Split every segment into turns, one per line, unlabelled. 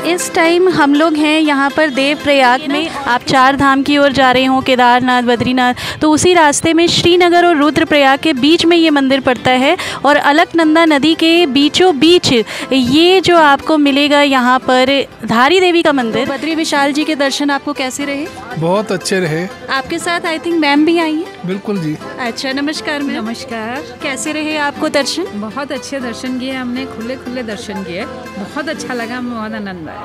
इस टाइम हम लोग हैं यहाँ पर देवप्रयाग में। आप चार धाम की ओर जा रहे हो, केदारनाथ, बद्रीनाथ, तो उसी रास्ते में श्रीनगर और रुद्रप्रयाग के बीच में ये मंदिर पड़ता है। और अलकनंदा नदी के बीचों बीच ये जो आपको मिलेगा यहाँ पर धारी देवी का मंदिर। बद्री विशाल जी के दर्शन आपको कैसे रहे?
बहुत अच्छे रहे।
आपके साथ आई थिंक मैम भी आई हैं।
बिल्कुल जी।
अच्छा, नमस्कार मैम।
नमस्कार।
कैसे रहे आपको दर्शन?
बहुत अच्छे दर्शन किए हमने, खुले खुले दर्शन किए, बहुत अच्छा लगा, बहुत आनंद आया।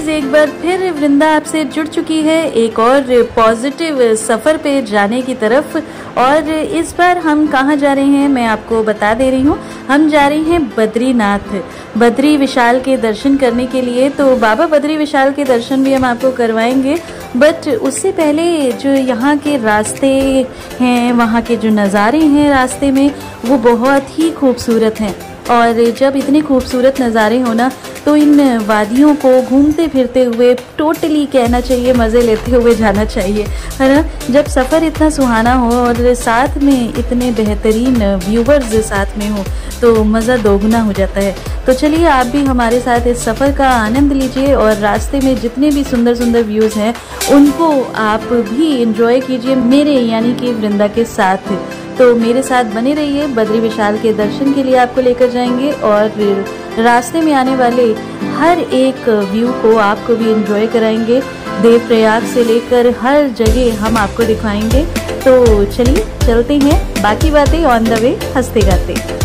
एक बार फिर वृंदा आपसे जुड़ चुकी है एक और पॉजिटिव सफ़र पे जाने की तरफ। और इस बार हम कहाँ जा रहे हैं मैं आपको बता दे रही हूँ। हम जा रहे हैं बद्रीनाथ, बद्री विशाल के दर्शन करने के लिए। तो बाबा बद्री विशाल के दर्शन भी हम आपको करवाएंगे, बट उससे पहले जो यहाँ के रास्ते हैं, वहाँ के जो नज़ारे हैं रास्ते में, वो बहुत ही खूबसूरत हैं। और जब इतने खूबसूरत नज़ारे हो ना, तो इन वादियों को घूमते फिरते हुए, टोटली कहना चाहिए मज़े लेते हुए जाना चाहिए, है ना। जब सफ़र इतना सुहाना हो और साथ में इतने बेहतरीन व्यूवर्स साथ में हो, तो मज़ा दोगुना हो जाता है। तो चलिए आप भी हमारे साथ इस सफ़र का आनंद लीजिए और रास्ते में जितने भी सुंदर सुंदर व्यूज़ हैं उनको आप भी इंजॉय कीजिए मेरे यानी कि वृंदा के साथ। तो मेरे साथ बने रहिए, बद्री विशाल के दर्शन के लिए आपको लेकर जाएंगे और रास्ते में आने वाले हर एक व्यू को आपको भी एंजॉय कराएंगे। देवप्रयाग से लेकर हर जगह हम आपको दिखाएंगे। तो चलिए चलते हैं, बाकी बातें ऑन द वे हंसते गाते।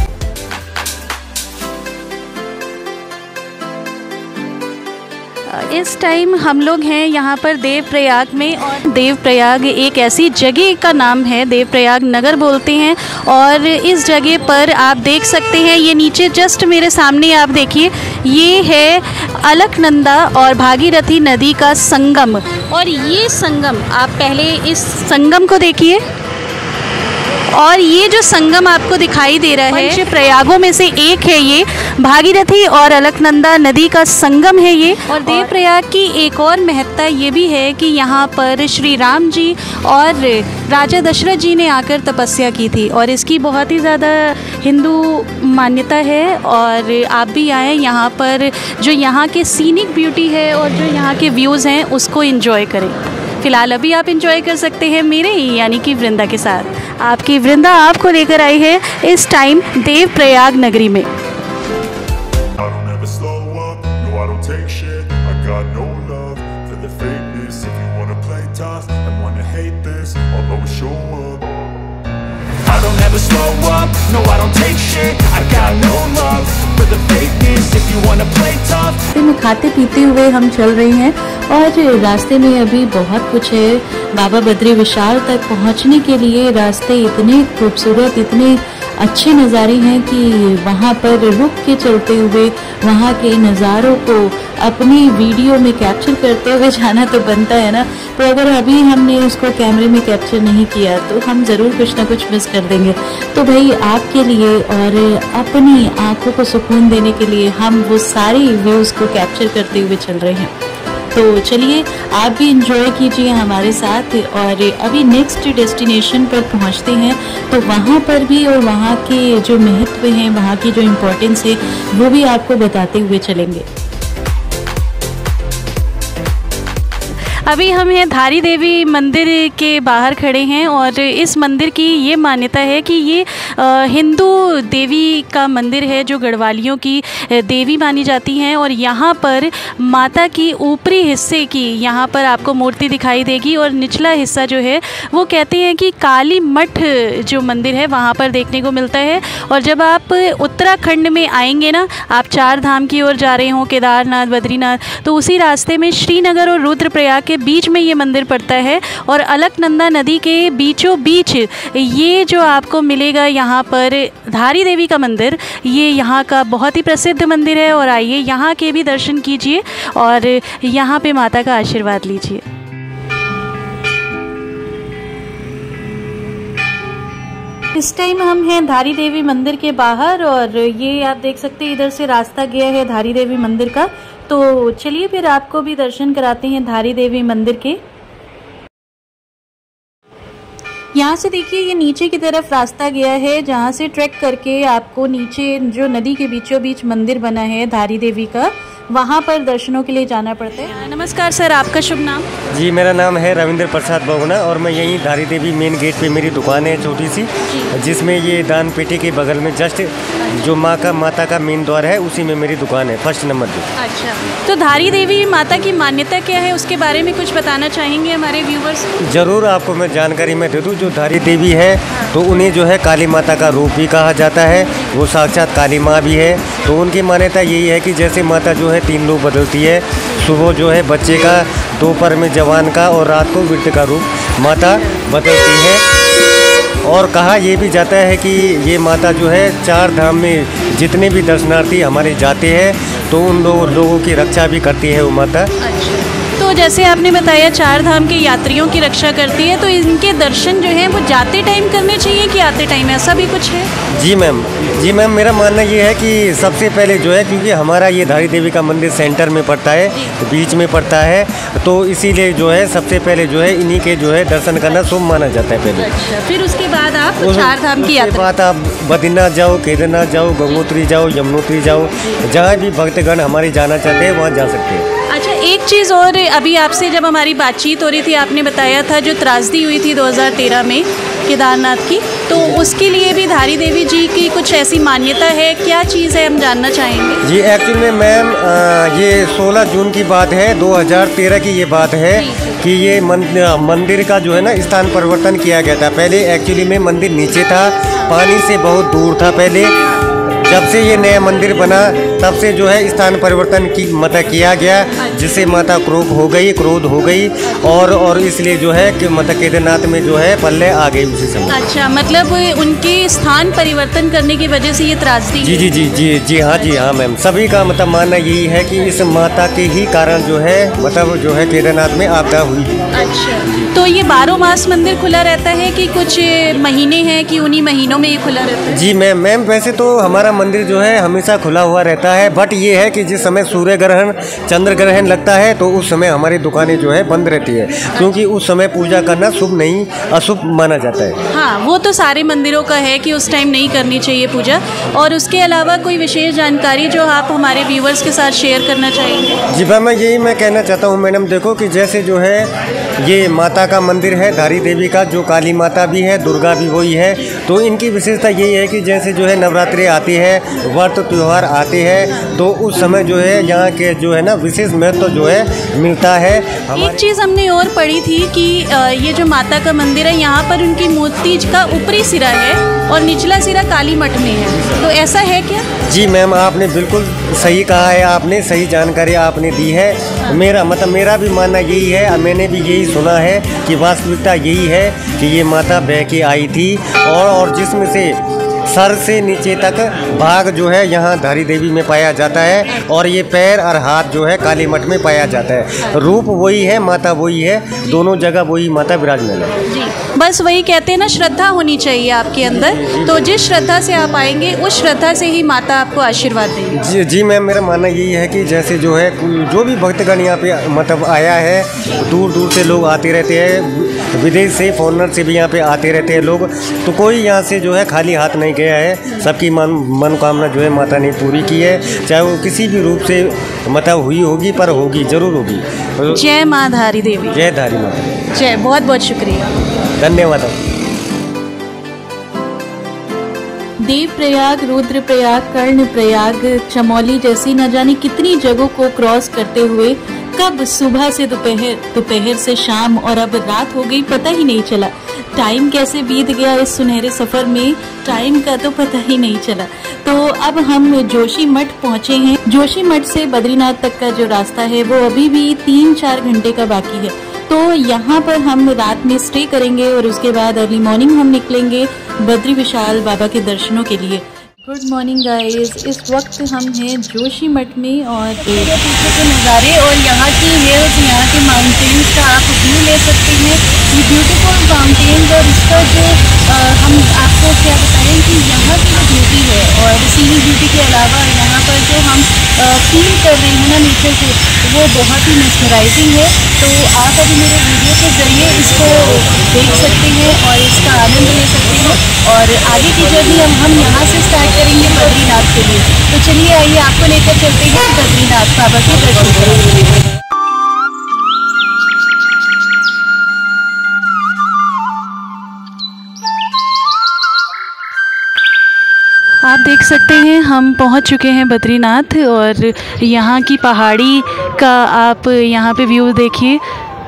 इस टाइम हम लोग हैं यहाँ पर देवप्रयाग में। और देवप्रयाग एक ऐसी जगह का नाम है, देवप्रयाग नगर बोलते हैं। और इस जगह पर आप देख सकते हैं, ये नीचे जस्ट मेरे सामने आप देखिए, ये है अलकनंदा और भागीरथी नदी का संगम। और ये संगम, आप पहले इस संगम को देखिए। और ये जो संगम आपको दिखाई दे रहा है, पंच प्रयागों में से एक है ये, भागीरथी और अलकनंदा नदी का संगम है ये। और देवप्रयाग की एक और महत्ता ये भी है कि यहाँ पर श्री राम जी और राजा दशरथ जी ने आकर तपस्या की थी, और इसकी बहुत ही ज़्यादा हिंदू मान्यता है। और आप भी आएँ यहाँ पर, जो यहाँ के सीनिक ब्यूटी है और जो यहाँ के व्यूज़ हैं उसको एंजॉय करें। फ़िलहाल अभी आप एंजॉय कर सकते हैं मेरे ही यानी कि वृंदा के साथ। आपकी वृंदा आपको लेकर आई है इस टाइम देवप्रयाग नगरी में। में खाते पीते हुए हम चल रहे हैं और रास्ते में अभी बहुत कुछ है। बाबा बद्री विशाल तक पहुंचने के लिए रास्ते इतने खूबसूरत, इतने अच्छे नज़ारे हैं कि वहां पर रुक के चलते हुए वहां के नज़ारों को अपनी वीडियो में कैप्चर करते हुए जाना तो बनता है ना। तो अगर अभी हमने उसको कैमरे में कैप्चर नहीं किया तो हम ज़रूर कुछ ना कुछ मिस कर देंगे। तो भाई आपके लिए और अपनी आँखों को सुकून देने के लिए हम वो सारी व्यूज़ को कैप्चर करते हुए चल रहे हैं। तो चलिए आप भी इंजॉय कीजिए हमारे साथ। और अभी नेक्स्ट डेस्टिनेशन पर पहुंचते हैं, तो वहां पर भी और वहां के जो महत्व हैं, वहां की जो इम्पोर्टेंस है, वो भी आपको बताते हुए चलेंगे। अभी हम हैं धारी देवी मंदिर के बाहर खड़े हैं। और इस मंदिर की ये मान्यता है कि ये हिंदू देवी का मंदिर है, जो गढ़वालियों की देवी मानी जाती हैं। और यहाँ पर माता की ऊपरी हिस्से की यहाँ पर आपको मूर्ति दिखाई देगी, और निचला हिस्सा जो है वो कहते हैं कि काली मठ जो मंदिर है वहाँ पर देखने को मिलता है। और जब आप उत्तराखंड में आएंगे ना, आप चार धाम की ओर जा रहे हो, केदारनाथ, बद्रीनाथ, तो उसी रास्ते में श्रीनगर और रुद्रप्रयाग के के बीच में ये मंदिर पड़ता है और अलकनंदा नदी के बीचों बीच ये जो आपको मिलेगा यहाँ पर धारी देवी का मंदिर, ये यहाँ का बहुत ही प्रसिद्ध मंदिर है। और आइए यहाँ के भी दर्शन कीजिए और यहाँ पे माता का आशीर्वाद लीजिए। इस टाइम हम हैं धारी देवी मंदिर के बाहर और ये आप देख सकते हैं इधर से रास्ता गया है धारी देवी मंदिर का। तो चलिए फिर आपको भी दर्शन कराते हैं धारी देवी मंदिर के। यहाँ से देखिए ये नीचे की तरफ रास्ता गया है जहाँ से ट्रैक करके आपको नीचे जो नदी के बीचों बीच मंदिर बना है धारी देवी का, वहाँ पर दर्शनों के लिए जाना पड़ता है। नमस्कार सर, आपका शुभ नाम?
जी, मेरा नाम है रविंद्र प्रसाद बहुगुणा और मैं यहीं धारी देवी मेन गेट पे मेरी दुकान है छोटी सी, जिसमें ये दान पेटी के बगल में जस्ट जो माता का मेन द्वार है उसी में मेरी दुकान है, फर्स्ट नंबर पे।
अच्छा, तो धारी देवी माता की मान्यता क्या है, उसके बारे में कुछ बताना चाहेंगे हमारे व्यूवर्स?
जरूर, आपको मैं जानकारी में दे दूँ। जो धारी देवी है तो उन्हें जो है काली माता का रूप भी कहा जाता है, वो साक्षात काली माँ भी है। तो उनकी मान्यता यही है कि जैसे माता जो है 3 रूप बदलती है, सुबह जो है बच्चे का, दोपहर में जवान का और रात को वृद्ध का रूप माता बदलती है। और कहा यह भी जाता है कि ये माता जो है 4 धाम में जितने भी दर्शनार्थी हमारे जाते हैं तो उन लोगों की रक्षा भी करती है वो माता।
तो जैसे आपने बताया 4 धाम के यात्रियों की रक्षा करती है, तो इनके दर्शन जो हैं वो जाते टाइम करने चाहिए कि आते टाइम, ऐसा भी कुछ है?
जी मैम, मेरा मानना ये है कि सबसे पहले जो है, क्योंकि हमारा ये धारी देवी का मंदिर सेंटर में पड़ता है, बीच में पड़ता है, तो इसीलिए जो है सबसे पहले जो है इन्हीं के जो है दर्शन करना शुभ माना जाता है पहले।
अच्छा, फिर उसके बाद आप 4 धाम की यात्रा?
उसके बाद आप बद्रीनाथ जाओ, केदारनाथ जाओ, गंगोत्री जाओ, यमुनोत्री जाओ, जहाँ भी भक्तगण हमारे जाना चाहते हैं वहाँ जा सकते हैं।
अच्छा, एक चीज़ और, अभी आपसे जब हमारी बातचीत हो रही थी आपने बताया था जो त्रासदी हुई थी 2013 में केदारनाथ की, तो उसके लिए भी धारी देवी जी की कुछ ऐसी मान्यता है, क्या चीज़ है हम जानना चाहेंगे?
जी, एक्चुअली में मैम ये 16 जून की बात है, 2013 की ये बात है कि ये मंदिर का जो है ना स्थान परिवर्तन किया गया था। पहले एक्चुअली में मंदिर नीचे था, पानी से बहुत दूर था पहले। जब से ये नया मंदिर बना तब से जो है स्थान परिवर्तन की किया गया, जिससे माता क्रोध हो गई और इसलिए जो है कि माता केदारनाथ में जो है पल्ले आ गई उसी समय।
अच्छा, मतलब उनके स्थान परिवर्तन करने की वजह से ये त्रासदी?
जी हाँ मैम, सभी का मतलब मानना यही है कि इस माता के ही कारण जो है केदारनाथ में आपदा हुई।
अच्छा, तो ये 12 मास मंदिर खुला रहता है कि कुछ महीने हैं कि उन्हीं महीनों में ये खुला रहता है?
जी मैम, वैसे तो हमारा मंदिर जो है हमेशा खुला हुआ रहता है, बट ये है कि जिस समय सूर्य ग्रहण, चंद्र ग्रहण लगता है तो उस समय हमारी दुकानें जो है बंद रहती है, क्योंकि उस समय पूजा करना शुभ नहीं, अशुभ माना जाता है।
हाँ, वो तो सारे मंदिरों का है कि उस टाइम नहीं करनी चाहिए पूजा। और उसके अलावा कोई विशेष जानकारी जो आप हमारे व्यूवर्स के साथ शेयर करना चाहेंगे?
जी मैं कहना चाहता हूँ मैडम, देखो कि जैसे जो है ये माता का मंदिर है धारी देवी का, जो काली माता भी है, दुर्गा भी वही है, तो इनकी विशेषता यही है कि जैसे जो है नवरात्रि आती है, व्रत त्योहार आते हैं, तो उस समय जो है यहाँ के जो है ना विशेष महत्व जो है मिलता है।
एक चीज़ हमने और पढ़ी थी कि ये जो माता का मंदिर है यहाँ पर उनकी मूर्ति का ऊपरी सिरा है और निचला सिरा काली मठ में है, तो ऐसा है क्या?
जी मैम, आपने बिल्कुल सही कहा है, आपने सही जानकारी आपने दी है। मेरा भी मानना यही है, मैंने भी यही सुना है कि वास्तविकता यही है कि ये माता बह के आई थी और जिसमें से सर से नीचे तक भाग जो है यहाँ धारी देवी में पाया जाता है और ये पैर और हाथ जो है काली मठ में पाया जाता है। रूप वही है, माता वही है, दोनों जगह वही माता विराजमान है।
जी, बस वही कहते हैं ना, श्रद्धा होनी चाहिए आपके अंदर, तो जिस श्रद्धा से आप आएंगे उस श्रद्धा से ही माता आपको आशीर्वाद देगी।
जी मैम, मेरा मानना यही है कि जैसे जो है जो भी भक्तगण यहाँ पे मतलब आया है, दूर दूर से लोग आते रहते हैं, विदेश से फॉरेनर से भी यहाँ पे आते रहते हैं लोग, तो कोई यहाँ से जो है खाली हाथ नहीं गया है। सबकी मनोकामना जो है माता ने पूरी की है, चाहे वो किसी भी रूप से मतलब हुई होगी, पर होगी, जरूर होगी।
जय माँ धारी देवी।
जय धारी माता।
जय, बहुत बहुत शुक्रिया,
धन्यवाद।
देवप्रयाग, रुद्रप्रयाग, कर्णप्रयाग, चमोली जैसी न जाने कितनी जगहों को क्रॉस करते हुए कब सुबह से दोपहर, दोपहर से शाम और अब रात हो गई, पता ही नहीं चला। टाइम कैसे बीत गया इस सुनहरे सफर में, टाइम का तो पता ही नहीं चला। तो अब हम जोशी मठ पहुंचे हैं। जोशी मठ से बद्रीनाथ तक का जो रास्ता है वो अभी भी 3-4 घंटे का बाकी है। तो यहाँ पर हम रात में स्टे करेंगे और उसके बाद अर्ली मॉर्निंग हम निकलेंगे बद्री विशाल बाबा के दर्शनों के लिए। गुड मॉर्निंग गाइस, इस वक्त हम हैं जोशी मठ में और पीछे के नज़ारे और यहाँ की हिल्स, यहाँ के माउंटेन्स का आप व्यू ले सकते हैं। ये ब्यूटीफुल माउंटेन्स और इसका जो हम आपको क्या बताएं कि यहाँ की जो ब्यूटी है और सीनिक ब्यूटी के अलावा यहाँ पर जो हम फील कर रहे हैं ना नेचर को, वो बहुत ही मेस्मराइजिंग है। तो आप अभी मेरे वीडियो के ज़रिए इसको देख सकते हैं और इसका आनंद ले सकते हैं और आगे की जर्नी हम यहाँ से स्टार्ट करेंगे बद्रीनाथ के लिए। तो चलिए आइए आपको लेकर चलते हैं बद्रीनाथ बाबा के दर्शन करने। आप देख सकते हैं हम पहुंच चुके हैं बद्रीनाथ और यहाँ की पहाड़ी का आप यहाँ पे व्यू देखिए,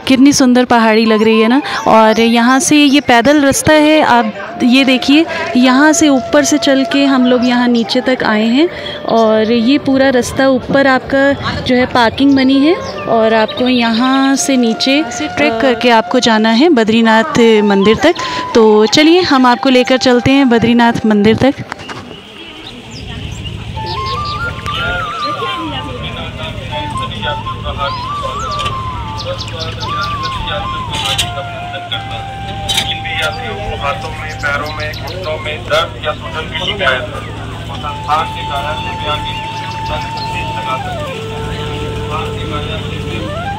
कितनी सुंदर पहाड़ी लग रही है ना। और यहाँ से ये पैदल रास्ता है, आप ये देखिए, यहाँ से ऊपर से चल के हम लोग यहाँ नीचे तक आए हैं और ये पूरा रास्ता ऊपर आपका जो है पार्किंग बनी है और आपको यहाँ से नीचे से ट्रैक करके आपको जाना है बद्रीनाथ मंदिर तक। तो चलिए हम आपको लेकर चलते हैं बद्रीनाथ मंदिर तक।
हाथों में, पैरों में, घुटनों में दर्द या सूजन की शिकायत है और संस्थान के कारण से आगे लगा सकते हैं।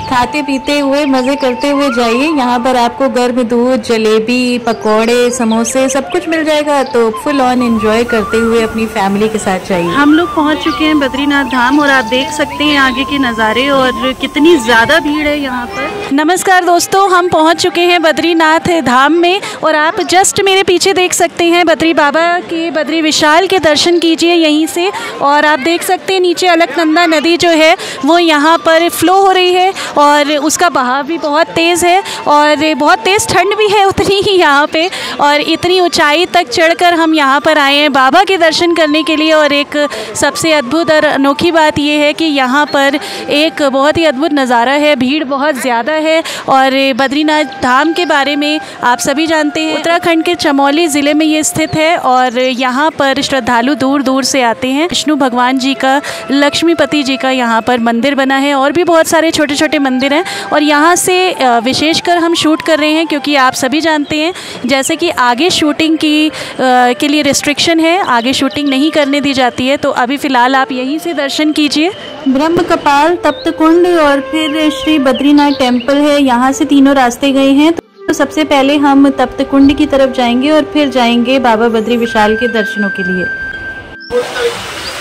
खाते पीते हुए मज़े करते हुए जाइए। यहाँ पर आपको गर्म दूध, जलेबी, पकोड़े, समोसे सब कुछ मिल जाएगा। तो फुल ऑन एंजॉय करते हुए अपनी फैमिली के साथ जाइए। हम लोग पहुँच चुके हैं बद्रीनाथ धाम और आप देख सकते हैं आगे के नज़ारे और कितनी ज़्यादा भीड़ है यहाँ पर। नमस्कार दोस्तों, हम पहुँच चुके हैं बद्रीनाथ धाम में और आप जस्ट मेरे पीछे देख सकते हैं बद्री बाबा के, बद्री विशाल के दर्शन कीजिए यहीं से। और आप देख सकते हैं नीचे अलकनंदा नदी जो है वो यहाँ पर फ्लो हो रही है और उसका बहाव भी बहुत तेज़ है और बहुत तेज़ ठंड भी है उतनी ही यहाँ पे। और इतनी ऊंचाई तक चढ़कर हम यहाँ पर आए हैं बाबा के दर्शन करने के लिए। और एक सबसे अद्भुत और अनोखी बात ये है कि यहाँ पर एक बहुत ही अद्भुत नज़ारा है, भीड़ बहुत ज़्यादा है। और बद्रीनाथ धाम के बारे में आप सभी जानते हैं, उत्तराखंड के चमोली ज़िले में ये स्थित है और यहाँ पर श्रद्धालु दूर दूर से आते हैं। विष्णु भगवान जी का, लक्ष्मीपति जी का यहाँ पर मंदिर बना है और भी बहुत सारे छोटे छोटे मंदिर हैं। और यहाँ से विशेषकर हम शूट कर रहे हैं क्योंकि आप सभी जानते हैं जैसे कि आगे शूटिंग के लिए रिस्ट्रिक्शन है, आगे शूटिंग नहीं करने दी जाती है। तो अभी फ़िलहाल आप यहीं से दर्शन कीजिए। ब्रह्म कपाल, तप्त कुंड और फिर श्री बद्रीनाथ टेम्पल है, यहाँ से तीनों रास्ते गए हैं। तो सबसे पहले हम तप्त कुंड की तरफ जाएंगे और फिर जाएंगे बाबा बद्री विशाल के दर्शनों के लिए।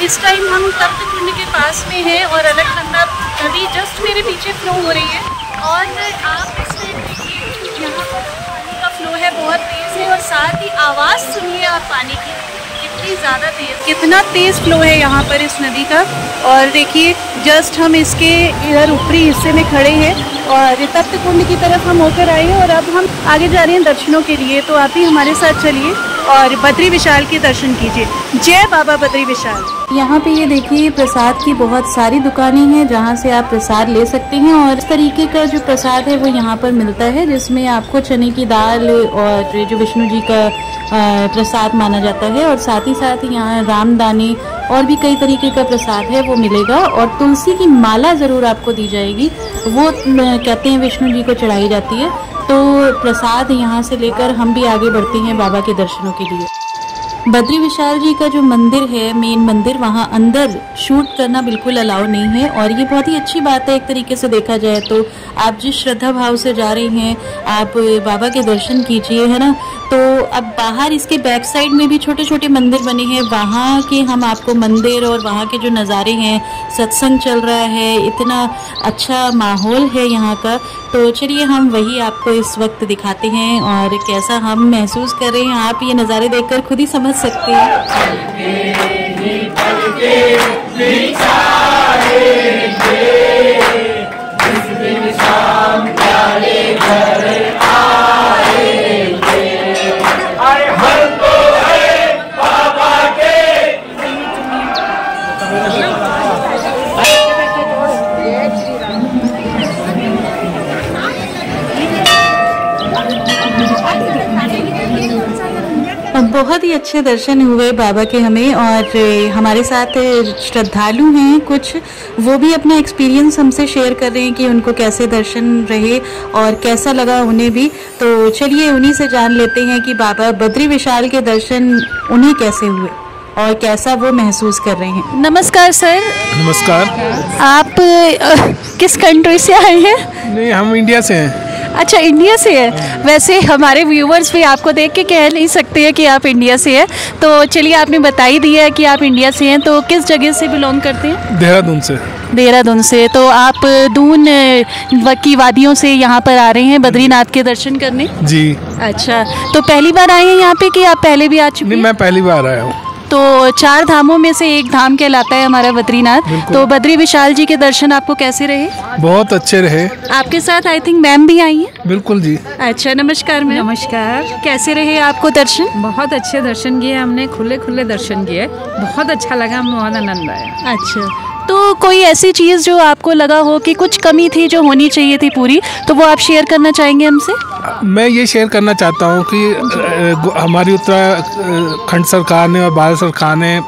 इस टाइम हम तप्त कुंड के पास में हैं और अलकनंदा नदी जस्ट मेरे पीछे फ्लो हो रही है और आप इसमें देखिए यहाँ पर पानी का फ्लो है, बहुत तेज़ है और साथ ही आवाज़ सुनिए आप पानी की, कितनी ज़्यादा तेज़, कितना तेज़ फ्लो है यहाँ पर इस नदी का। और देखिए जस्ट हम इसके इधर ऊपरी हिस्से में खड़े हैं और तप्त कुंड की तरफ हम होकर आए हैं और अब हम आगे जा रहे हैं दर्शनों के लिए। तो आप भी हमारे साथ चलिए और बद्री विशाल के दर्शन कीजिए। जय बाबा बद्री विशाल। यहाँ पे ये देखिए प्रसाद की बहुत सारी दुकानें हैं जहाँ से आप प्रसाद ले सकते हैं और इस तरीके का जो प्रसाद है वो यहाँ पर मिलता है, जिसमें आपको चने की दाल और जो विष्णु जी का प्रसाद माना जाता है और साथ ही साथ यहाँ रामदाने और भी कई तरीके का प्रसाद है वो मिलेगा। और तुलसी की माला ज़रूर आपको दी जाएगी, वो कहते हैं विष्णु जी को चढ़ाई जाती है। तो प्रसाद यहाँ से लेकर हम भी आगे बढ़ते हैं बाबा के दर्शनों के लिए। बद्री विशाल जी का जो मंदिर है, मेन मंदिर, वहाँ अंदर शूट करना बिल्कुल अलाउ नहीं है और ये बहुत ही अच्छी बात है एक तरीके से देखा जाए तो। आप जिस श्रद्धा भाव से जा रहे हैं आप बाबा के दर्शन कीजिए, है ना। तो अब बाहर इसके बैक साइड में भी छोटे छोटे मंदिर बने हैं, वहाँ के हम आपको मंदिर और वहाँ के जो नज़ारे हैं, सत्संग चल रहा है, इतना अच्छा माहौल है यहाँ का। तो चलिए हम वही आपको इस वक्त दिखाते हैं और कैसा हम महसूस कर रहे हैं आप ये नज़ारे देखकर खुद ही समझ सकते हैं। बहुत ही अच्छे दर्शन हुए बाबा के हमें, और हमारे साथ श्रद्धालु हैं कुछ, वो भी अपना एक्सपीरियंस हमसे शेयर कर रहे हैं कि उनको कैसे दर्शन रहे और कैसा लगा उन्हें भी। तो चलिए उन्हीं से जान लेते हैं कि बाबा बद्री विशाल के दर्शन उन्हें कैसे हुए और कैसा वो महसूस कर रहे हैं। नमस्कार सर।
नमस्कार।
आप किस कंट्री से आए हैं?
नहीं, हम इंडिया से हैं।
अच्छा, इंडिया से है। वैसे हमारे व्यूवर्स भी आपको देख के कह नहीं सकते हैं कि आप इंडिया से हैं, तो चलिए आपने बता ही दिया है कि आप इंडिया से हैं, तो किस जगह से बिलोंग करते हैं?
देहरादून से।
देहरादून से। तो आप दून की वादियों से यहाँ पर आ रहे हैं बद्रीनाथ के दर्शन करने?
जी।
अच्छा, तो पहली बार आए हैं यहाँ पे कि आप पहले भी आ चुके हैं?
नहीं, मैं पहली बार आया हूँ।
तो 4 धामों में से एक धाम कहलाता है हमारा बद्रीनाथ। तो बद्री विशाल जी के दर्शन आपको कैसे रहे?
बहुत अच्छे रहे।
आपके साथ आई थिंक मैम भी आई हैं?
बिल्कुल जी।
अच्छा, नमस्कार मैम।
नमस्कार।
कैसे रहे आपको दर्शन?
बहुत अच्छे दर्शन किए हमने, खुले खुले दर्शन किए, बहुत अच्छा लगा, हमें बहुत आनंद आया।
अच्छा, तो कोई ऐसी चीज़ जो आपको लगा हो कि कुछ कमी थी जो होनी चाहिए थी पूरी, तो वो आप शेयर करना चाहेंगे हमसे?
मैं ये शेयर करना चाहता हूँ कि हमारी उत्तराखंड सरकार ने और भारत सरकार ने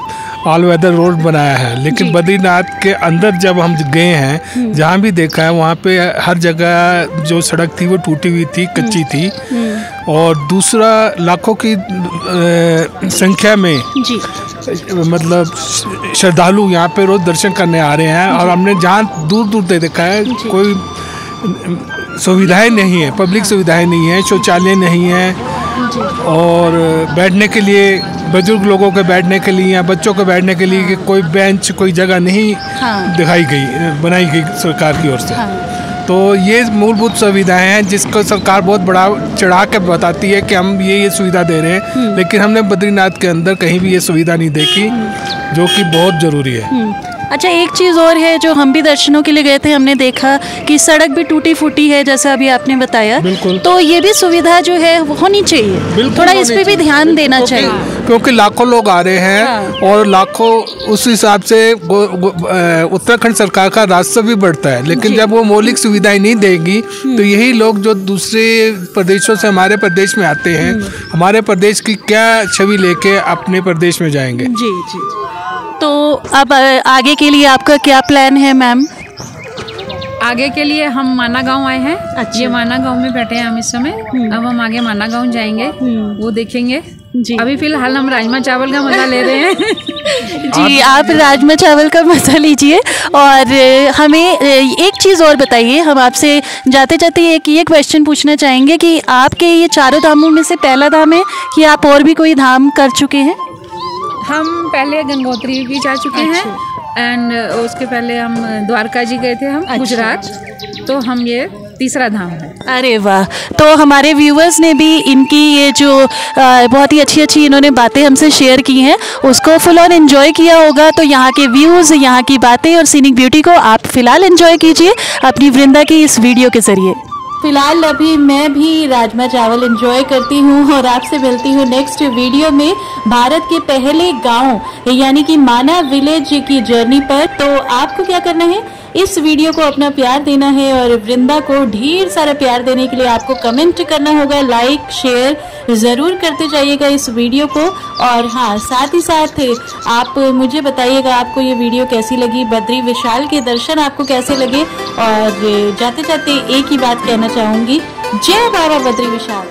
ऑल वेदर रोड बनाया है, लेकिन बद्रीनाथ के अंदर जब हम गए हैं, जहाँ भी देखा है वहाँ पे हर जगह जो सड़क थी वो टूटी हुई थी, कच्ची थी। और दूसरा, लाखों की संख्या में
जी
मतलब श्रद्धालु यहाँ पे रोज दर्शन करने आ रहे हैं, और हमने जहाँ दूर दूर से देखा है कोई सुविधाएं नहीं है, पब्लिक सुविधाएं नहीं है, शौचालय नहीं है, और बैठने के लिए बुजुर्ग लोगों के बैठने के लिए या बच्चों के बैठने के लिए कोई बेंच, कोई जगह नहीं दिखाई गई, बनाई गई सरकार की ओर से। तो ये मूलभूत सुविधाएं हैं जिसको सरकार बहुत बड़ा चढ़ा के बताती है कि हम ये सुविधा दे रहे हैं, लेकिन हमने बद्रीनाथ के अंदर कहीं भी ये सुविधा नहीं देखी, जो कि बहुत ज़रूरी है।
अच्छा, एक चीज़ और है जो हम भी दर्शनों के लिए गए थे, हमने देखा कि सड़क भी टूटी फूटी है, जैसा अभी आपने बताया। तो ये भी सुविधा जो है वो होनी चाहिए, थोड़ा इस पे भी ध्यान देना चाहिए,
क्योंकि लाखों लोग आ रहे हैं और लाखों उस हिसाब से उत्तराखंड सरकार का राजस्व भी बढ़ता है, लेकिन जब वो मौलिक सुविधाएं नहीं देगी तो यही लोग जो दूसरे प्रदेशों से हमारे प्रदेश में आते हैं, हमारे प्रदेश की क्या छवि लेके अपने प्रदेश में जाएंगे।
जी जी। तो अब आगे के लिए आपका क्या प्लान है मैम?
आगे के लिए हम माना गांव आए हैं।
अच्छा।
ये माना गांव में बैठे हैं हम इस समय। अब हम आगे माना गांव जाएंगे, वो देखेंगे जी। अभी फिलहाल हम राजमा चावल का मजा ले रहे हैं।
जी, आप राजमा चावल का मजा लीजिए। और हमें एक चीज़ और बताइए, हम आपसे जाते जाते ये क्वेश्चन पूछना चाहेंगे कि आपके ये 4 धामों में से पहला धाम है कि आप और भी कोई धाम कर चुके हैं?
हम पहले गंगोत्री भी जा चुके हैं, एंड उसके पहले हम द्वारका जी गए थे, हम गुजरात। तो हम ये तीसरा धाम है।
अरे वाह। तो हमारे व्यूवर्स ने भी इनकी ये जो बहुत ही अच्छी अच्छी इन्होंने बातें हमसे शेयर की हैं, उसको फुल ऑन एंजॉय किया होगा। तो यहाँ के व्यूज़, यहाँ की बातें और सीनिक ब्यूटी को आप फिलहाल एंजॉय कीजिए अपनी वृंदा की इस वीडियो के ज़रिए। फिलहाल अभी मैं भी राजमा चावल एंजॉय करती हूँ और आपसे मिलती हूँ नेक्स्ट वीडियो में भारत के पहले गांव यानी कि माना विलेज की जर्नी पर। तो आपको क्या करना है, इस वीडियो को अपना प्यार देना है और वृंदा को ढेर सारा प्यार देने के लिए आपको कमेंट करना होगा, लाइक शेयर ज़रूर करते जाइएगा इस वीडियो को। और हाँ, साथ ही साथ आप मुझे बताइएगा आपको ये वीडियो कैसी लगी, बद्री विशाल के दर्शन आपको कैसे लगे। और जाते जाते एक ही बात कहना चाहूँगी, जय बाबा बद्री विशाल।